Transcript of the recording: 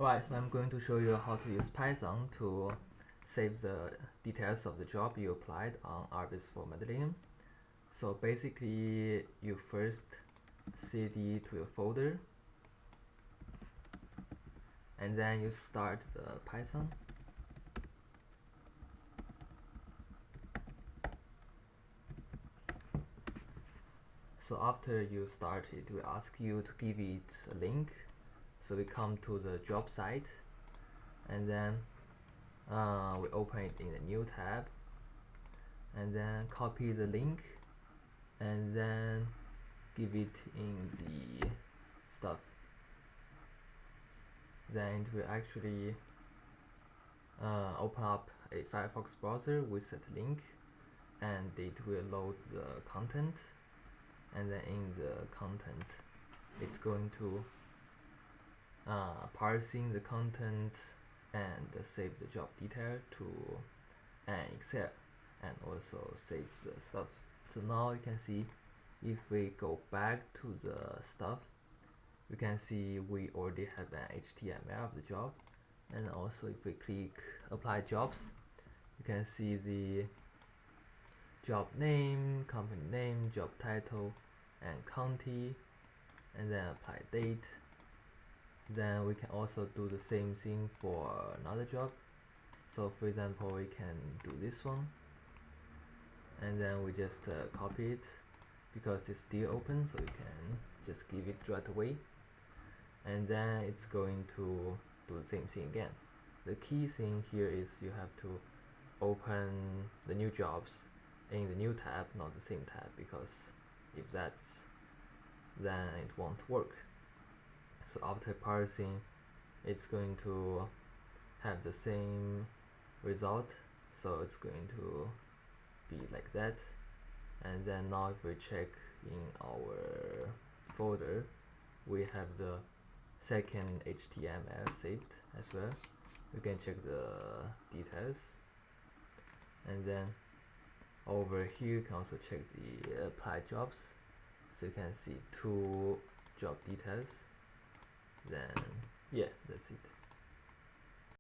Alright, so I'm going to show you how to use Python to save the details of the job you applied on Arbetsformedlingen. So basically, you first cd to your folder, and then you start the Python. So after you start it, we ask you to give it a link. So we come to the job site, and then we open it in a new tab, and then copy the link, and then give it in the stuff. Then it will actually open up a Firefox browser with that link, and it will load the content, and then in the content it's going to parsing the content and save the job detail to an Excel, and also save the stuff. So now you can see, if we go back to the stuff, we can see we already have an HTML of the job, and also if we click apply jobs, you can see the job name, company name, job title, and county, and then apply date. Then we can also do the same thing for another job. So for example, we can do this one, and then we just copy it because it's still open, so we can just give it right away, and then it's going to do the same thing again. The key thing here is you have to open the new jobs in the new tab, not the same tab, because if that's, then it won't work. So after parsing, it's going to have the same result, so it's going to be like that. And then now if we check in our folder, we have the second HTML saved as well. We can check the details, and then over here you can also check the apply jobs, so you can see 2 job details. Then yeah, that's it.